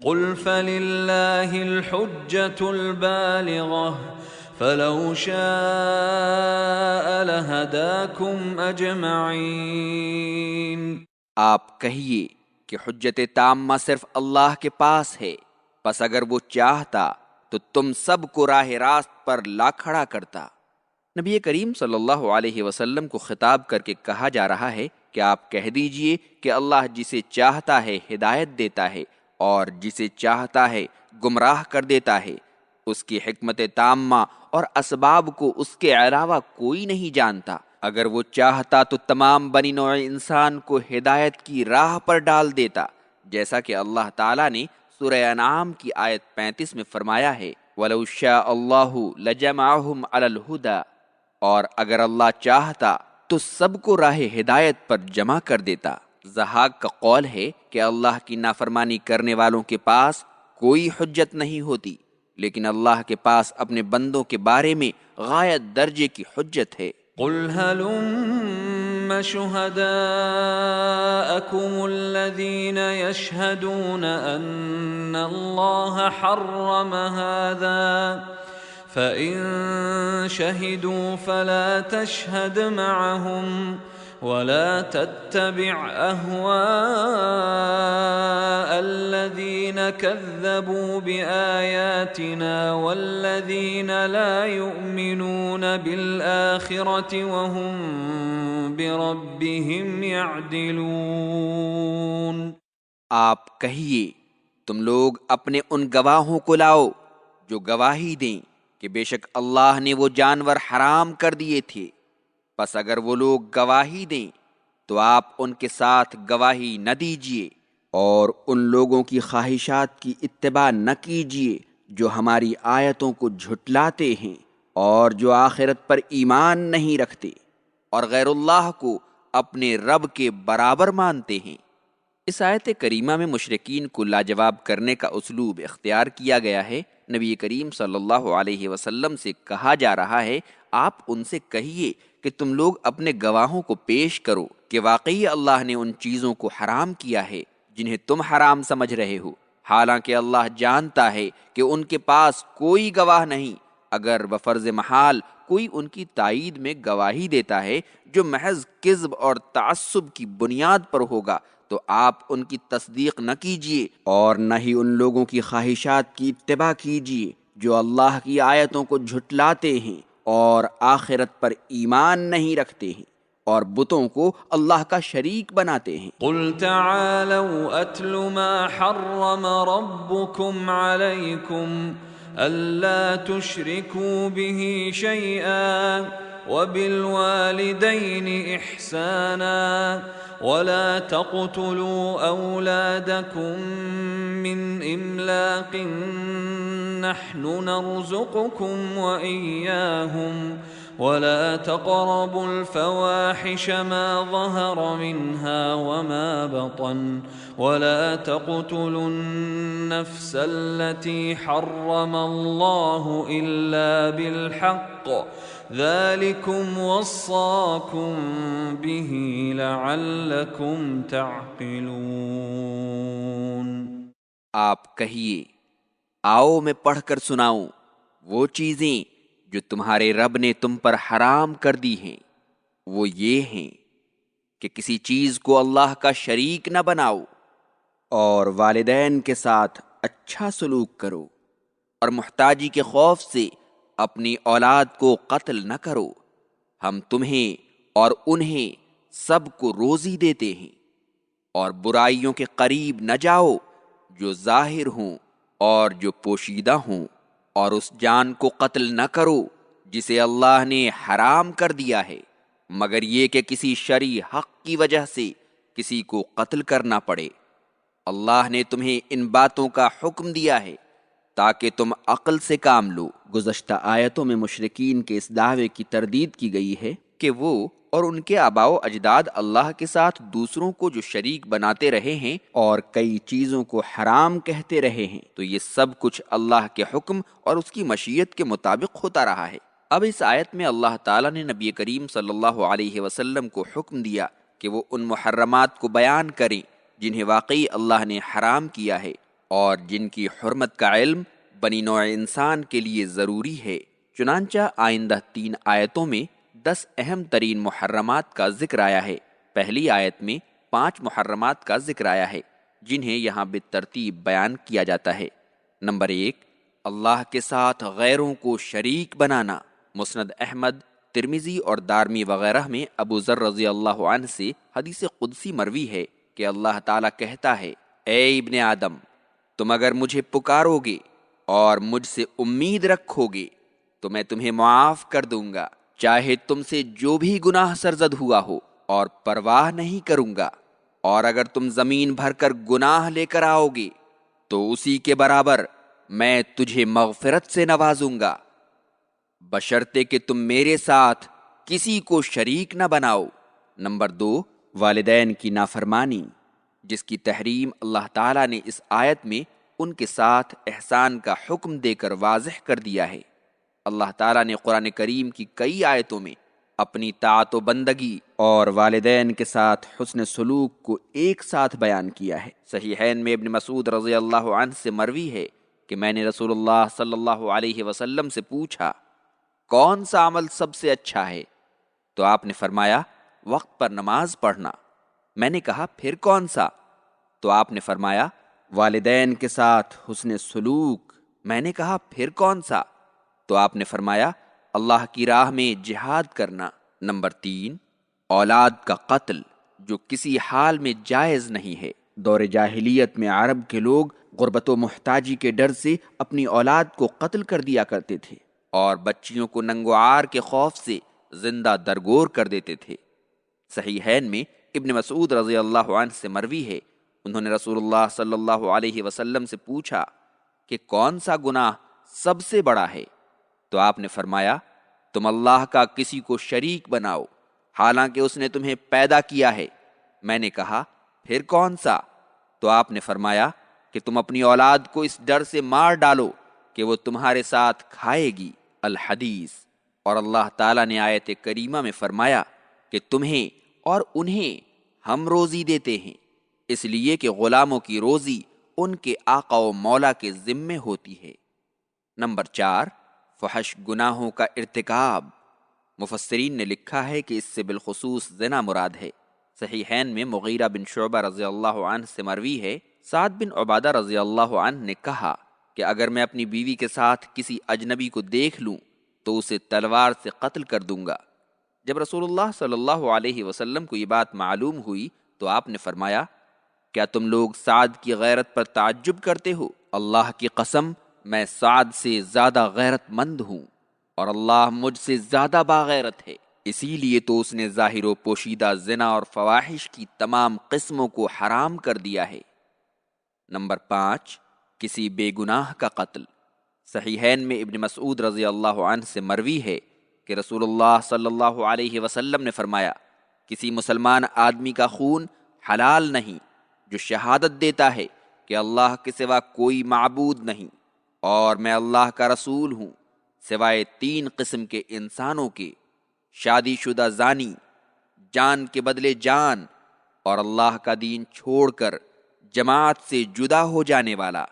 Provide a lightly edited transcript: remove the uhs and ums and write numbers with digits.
قل فللہ الحجة البالغة فلو شاء لہداکم اجمعین۔ آپ کہیے کہ حجت تامہ صرف اللہ کے پاس ہے، پس اگر وہ چاہتا تو تم سب کو راہ راست پر لا کھڑا کرتا۔ نبی کریم صلی اللہ علیہ وسلم کو خطاب کر کے کہا جا رہا ہے کہ آپ کہہ دیجئے کہ اللہ جسے چاہتا ہے ہدایت دیتا ہے اور جسے چاہتا ہے گمراہ کر دیتا ہے۔ اس کی حکمت تامہ اور اسباب کو اس کے علاوہ کوئی نہیں جانتا۔ اگر وہ چاہتا تو تمام بنی نوع انسان کو ہدایت کی راہ پر ڈال دیتا، جیسا کہ اللہ تعالیٰ نے سورہ انعام کی آیت 35 میں فرمایا ہے وَلَوْ شَاءَ اللَّهُ لَجَمَعَهُمْ عَلَى الْهُدَى، اور اگر اللہ چاہتا تو سب کو راہ ہدایت پر جمع کر دیتا۔ ضحاک کا قول ہے کہ اللہ کی نافرمانی کرنے والوں کے پاس کوئی حجت نہیں ہوتی، لیکن اللہ کے پاس اپنے بندوں کے بارے میں غایت درجے کی حجت ہے۔ قل هلم شهداءكم الذين يشهدون أن الله حرم هذا فإن شهدوا فلا تشهد معهم ولا تتبع أهواء الذين كذبوا بآياتنا والذين لا يؤمنون بالآخرة وهم بربهم يعدلون۔ آپ کہیے تم لوگ اپنے ان گواہوں کو لاؤ جو گواہی دیں کہ بے شک اللہ نے وہ جانور حرام کر دیے تھے، پس اگر وہ لوگ گواہی دیں تو آپ ان کے ساتھ گواہی نہ دیجیے اور ان لوگوں کی خواہشات کی اتباع نہ کیجیے جو ہماری آیتوں کو جھٹلاتے ہیں اور جو آخرت پر ایمان نہیں رکھتے اور غیر اللہ کو اپنے رب کے برابر مانتے ہیں۔ اس آیت کریمہ میں مشرکین کو لاجواب کرنے کا اسلوب اختیار کیا گیا ہے۔ نبی کریم صلی اللہ علیہ وسلم سے کہا جا رہا ہے آپ ان سے کہیے کہ تم لوگ اپنے گواہوں کو پیش کرو کہ واقعی اللہ نے ان چیزوں کو حرام کیا ہے جنہیں تم حرام سمجھ رہے ہو، حالانکہ اللہ جانتا ہے کہ ان کے پاس کوئی گواہ نہیں۔ اگر بفرض محال کوئی ان کی تائید میں گواہی دیتا ہے جو محض کذب اور تعصب کی بنیاد پر ہوگا تو آپ ان کی تصدیق نہ کیجیے اور نہ ہی ان لوگوں کی خواہشات کی اتباع کیجیے جو اللہ کی آیتوں کو جھٹلاتے ہیں اور آخرت پر ایمان نہیں رکھتے ہیں اور بتوں کو اللہ کا شریک بناتے ہیں۔ قل تعالوا اتل ما حرم ربكم عليكم ألا تشركوا به شيئا وبالوالدين إحسانا ولا تقتلوا أولادكم من إملاق نحن نرزقكم وإياهم ولا تقربوا الفواحش ما ظهر منها وما بطن ولا تقتلوا النفس التي حرم الله إلا بالحق ذلكم وصاكم به لعلكم تعقلون۔ آپ کہیے آؤ میں پڑھ کر سناؤں وہ چیزیں جو تمہارے رب نے تم پر حرام کر دی ہیں، وہ یہ ہیں کہ کسی چیز کو اللہ کا شریک نہ بناؤ اور والدین کے ساتھ اچھا سلوک کرو اور محتاجی کے خوف سے اپنی اولاد کو قتل نہ کرو۔ ہم تمہیں اور انہیں سب کو روزی دیتے ہیں، اور برائیوں کے قریب نہ جاؤ جو ظاہر ہوں اور جو پوشیدہ ہوں، اور اس جان کو قتل نہ کرو جسے اللہ نے حرام کر دیا ہے مگر یہ کہ کسی شرعی حق کی وجہ سے کسی کو قتل کرنا پڑے۔ اللہ نے تمہیں ان باتوں کا حکم دیا ہے تاکہ تم عقل سے کام لو۔ گزشتہ آیتوں میں مشرکین کے اس دعوے کی تردید کی گئی ہے کہ وہ اور ان کے آباء و اجداد اللہ کے ساتھ دوسروں کو جو شریک بناتے رہے ہیں اور کئی چیزوں کو حرام کہتے رہے ہیں تو یہ سب کچھ اللہ کے حکم اور اس کی مشیت کے مطابق ہوتا رہا ہے۔ اب اس آیت میں اللہ تعالیٰ نے نبی کریم صلی اللہ علیہ وسلم کو حکم دیا کہ وہ ان محرمات کو بیان کریں جنہیں واقعی اللہ نے حرام کیا ہے اور جن کی حرمت کا علم بنی نوع انسان کے لیے ضروری ہے۔ چنانچہ آئندہ 3 آیتوں میں 10 اہم ترین محرمات کا ذکر آیا ہے۔ پہلی آیت میں 5 محرمات کا ذکر آیا ہے جنہیں یہاں بالترتیب بیان کیا جاتا ہے۔ نمبر 1، اللہ کے ساتھ غیروں کو شریک بنانا۔ مسند احمد، ترمذی اور دارمی وغیرہ میں ابو ذر رضی اللہ عنہ سے حدیث قدسی مروی ہے کہ اللہ تعالیٰ کہتا ہے، اے ابن آدم، تم اگر مجھے پکارو گے اور مجھ سے امید رکھو گے تو میں تمہیں معاف کر دوں گا، چاہے تم سے جو بھی گناہ سرزد ہوا ہو، اور پرواہ نہیں کروں گا۔ اور اگر تم زمین بھر کر گناہ لے کر آؤ گے تو اسی کے برابر میں تجھے مغفرت سے نوازوں گا، بشرطے کہ تم میرے ساتھ کسی کو شریک نہ بناؤ۔ نمبر 2، والدین کی نافرمانی، جس کی تحریم اللہ تعالیٰ نے اس آیت میں ان کے ساتھ احسان کا حکم دے کر واضح کر دیا ہے۔ اللہ تعالیٰ نے قرآن کریم کی کئی آیتوں میں اپنی طاعت و بندگی اور والدین کے ساتھ حسن سلوک کو ایک ساتھ بیان کیا ہے۔ صحیحین میں ابن مسعود رضی اللہ عنہ سے مروی ہے کہ میں نے رسول اللہ صلی اللہ علیہ وسلم سے پوچھا، کون سا عمل سب سے اچھا ہے؟ تو آپ نے فرمایا، وقت پر نماز پڑھنا۔ میں نے کہا، پھر کون سا؟ تو آپ نے فرمایا، والدین کے ساتھ حسن سلوک۔ میں نے کہا، پھر کون سا؟ تو آپ نے فرمایا، اللہ کی راہ میں جہاد کرنا۔ نمبر 3، اولاد کا قتل، جو کسی حال میں جائز نہیں ہے۔ دور جاہلیت میں عرب کے لوگ غربت و محتاجی کے ڈر سے اپنی اولاد کو قتل کر دیا کرتے تھے اور بچیوں کو ننگ و عار کے خوف سے زندہ درگور کر دیتے تھے۔ صحیحین میں ابن مسعود رضی اللہ عنہ سے مروی ہے، انہوں نے رسول اللہ صلی اللہ علیہ وسلم سے پوچھا کہ کون سا گناہ سب سے بڑا ہے؟ تو آپ نے فرمایا، تم اللہ کا کسی کو شریک بناؤ حالانکہ اس نے تمہیں پیدا کیا ہے۔ میں نے کہا، پھر کون سا؟ تو آپ نے فرمایا کہ تم اپنی اولاد کو اس ڈر سے مار ڈالو کہ وہ تمہارے ساتھ کھائے گی، الحدیث۔ اور اللہ تعالیٰ نے آیت کریمہ میں فرمایا کہ تمہیں اور انہیں ہم روزی دیتے ہیں، اس لیے کہ غلاموں کی روزی ان کے آقا و مولا کے ذمے ہوتی ہے۔ نمبر 4، فحش گناہوں کا ارتکاب۔ مفسرین نے لکھا ہے کہ اس سے بالخصوص زنا مراد ہے۔ صحیحین میں مغیرہ بن شعبہ رضی اللہ عنہ سے مروی ہے، سعد بن عبادہ رضی اللہ عنہ نے کہا کہ اگر میں اپنی بیوی کے ساتھ کسی اجنبی کو دیکھ لوں تو اسے تلوار سے قتل کر دوں گا۔ جب رسول اللہ صلی اللہ علیہ وسلم کو یہ بات معلوم ہوئی تو آپ نے فرمایا، کیا تم لوگ سعد کی غیرت پر تعجب کرتے ہو؟ اللہ کی قسم، میں سعد سے زیادہ غیرت مند ہوں اور اللہ مجھ سے زیادہ باغیرت ہے۔ اسی لیے تو اس نے ظاہر و پوشیدہ زنا اور فواحش کی تمام قسموں کو حرام کر دیا ہے۔ نمبر 5، کسی بے گناہ کا قتل۔ صحیحین میں ابن مسعود رضی اللہ عنہ سے مروی ہے کہ رسول اللہ صلی اللہ علیہ وسلم نے فرمایا، کسی مسلمان آدمی کا خون حلال نہیں جو شہادت دیتا ہے کہ اللہ کے سوا کوئی معبود نہیں اور میں اللہ کا رسول ہوں، سوائے 3 قسم کے انسانوں کے، شادی شدہ زانی، جان کے بدلے جان، اور اللہ کا دین چھوڑ کر جماعت سے جدا ہو جانے والا۔